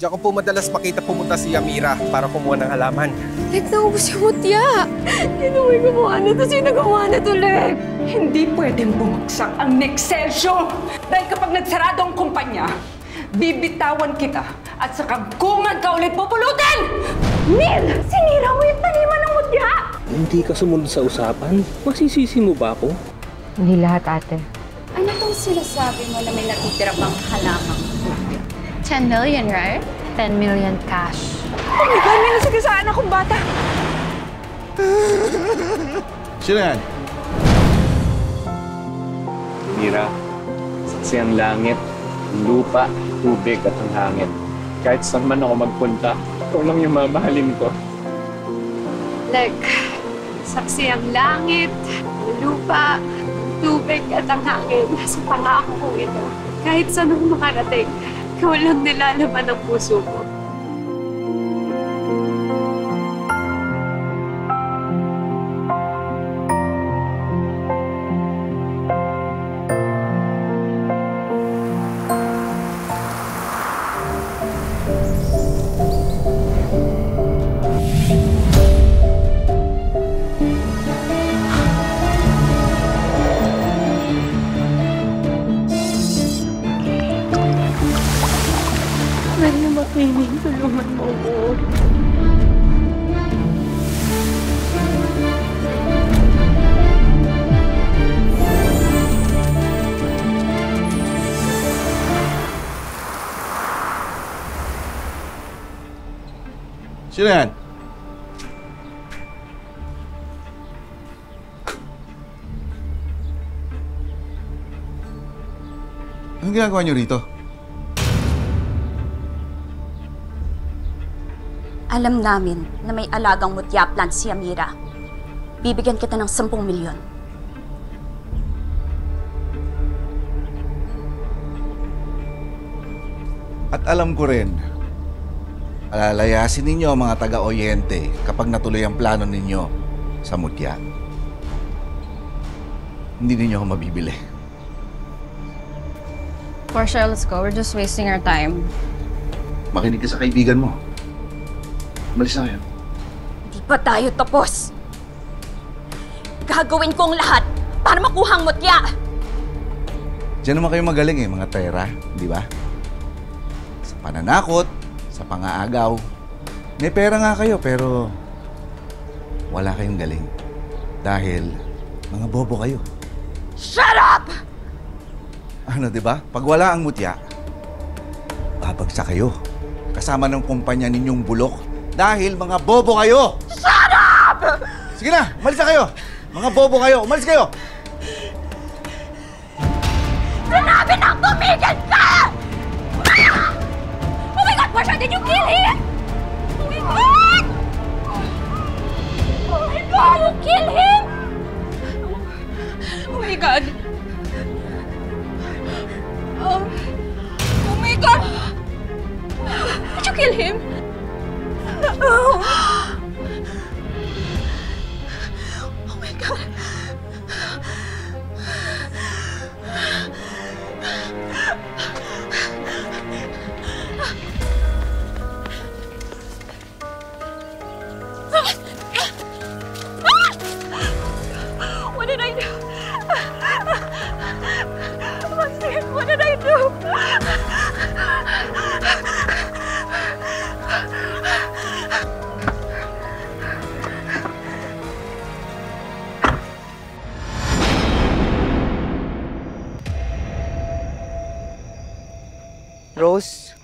Diyan ko po madalas makita pumunta si Yamira para kumuha ng halaman. Lek, naubos yung mutya. Sino may gumawa na to? Sino gumawa na to, Lek? Hindi pwedeng bumagsak ang Nexcelsior! Dahil kapag nagsarado ang kumpanya, bibitawan kita at sa kagkungan ka ulit pupulutin! Neil! Sinira mo yung taniman ng mutya! Hindi ka sumunod sa usapan? Masisisi mo ba ako? Hindi lahat, ate. Ano tong sinasabi mo na may natitira pang halamang? 10 million, right? 10 million cash. Oh my God, may nasagasaan akong bata! Sino yan? Mira, saksi ang langit, ang lupa, tubig at ang hangin. Kahit saan man ako magpunta, ikaw lang yung mamahalin ko. Like, saksi ang langit, lupa, tubig at ang hangin. Sa pangako ko ito. Kahit saan ako makarating, ikaw lang nilalaman ang puso ko. Maria Makiling, tulungan mo ko. Sino yan? Anong ginagawa niyo rito? Alam namin na may alagang mutya plan si Yamira. Bibigyan kita ng 10 milyon. At alam ko rin, alalayasin ninyo ang mga taga-Oriente kapag natuloy ang plano ninyo sa mutya. Hindi ninyo ako mabibili. Portia, let's go. We're just wasting our time. Makinig ka sa kaibigan mo. Umalis na kayo. Di pa tayo tapos. Gagawin ko ang lahat para makuha ang mutya. Diyan naman kayo magaling mga pera, di ba? Sa pananakot, sa pangaagaw. May pera nga kayo pero wala kayong galing. Dahil mga bobo kayo. Shut up! Ano, di ba? Pag wala ang mutya, babagsak kayo. Kasama ng kumpanya ninyong bulok. Dahil mga bobo kayo! Shut up! Sige na, umalis na kayo! Mga bobo kayo, umalis kayo! Sinabi nang tumigil ka! Oh my God, Portia, did you kill him? Oh my God! Oh my God, you kill him? Oh my God! Oh my God! Did you kill him? Oh my God! What did I do? What did I do? Rose,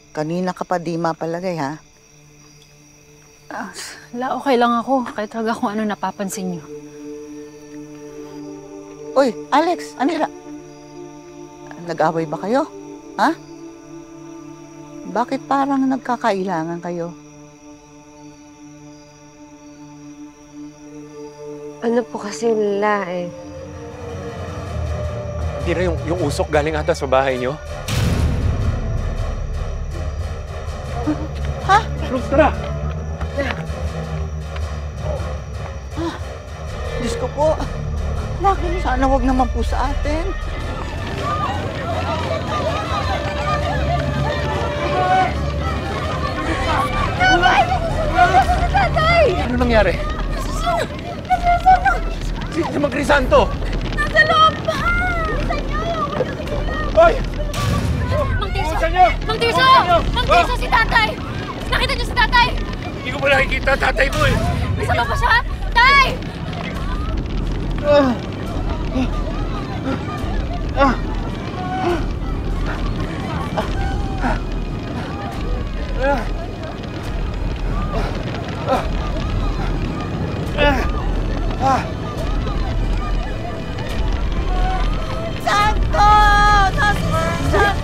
kanina ka pa di mapalagay, ha? Okay lang ako. Kahit talaga kung ano napapansin niyo. Uy, Alex, Anira. Nag-away ba kayo? Ha? Bakit parang nagkakailangan kayo? Ano po kasi nila eh. Tira, yung usok galing ata sa bahay niyo. Ha? Rose, tara! Diyos ko po. Sana wag naman po sa atin. Ano nangyari? Si Mang Crisanto! Nasa loob pa! Hoy! Mang Tirso! Pumunta niyo! Mang Tirso! Pumunta niyo! Mang Tirso, si tatay! Nakita niyo si tatay! Hindi ko pa nakikita tatay mo eh! Nasa loob pa siya? Tay! Santo!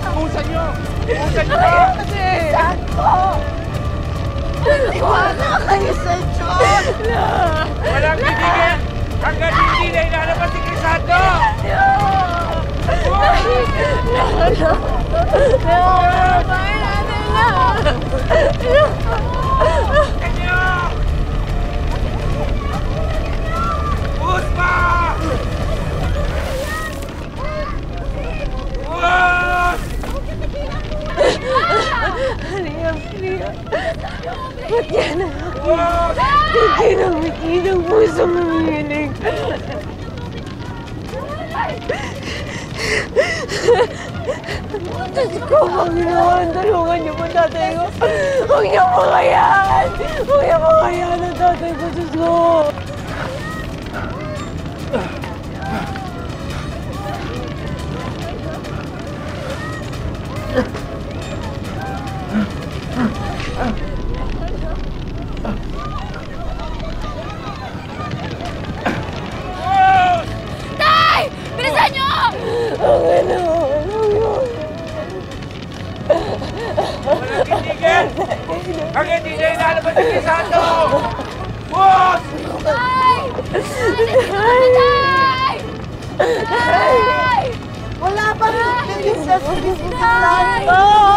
Pumunta niyo! Pumunta niyo! Santo! Iwala kayo sa Diyos! Walang titigil! Hanggang hindi na ilalabas si Crisanto! Puspa! Ba't yan na? Ginamit ng puso mamilig. Diyos ko, Panginoon, tulungan niyo po tatay ko. Huwag niyo po kayaan. Huwag niyo po kayaan ang tatay ko, Diyos ko. Tay! Bilisan niyo! Walang titigil! Hanggang hindi na ilalabas si Crisanto! Pus! Tay! Tay! Tay! Wala pa rin kayo sa Santo!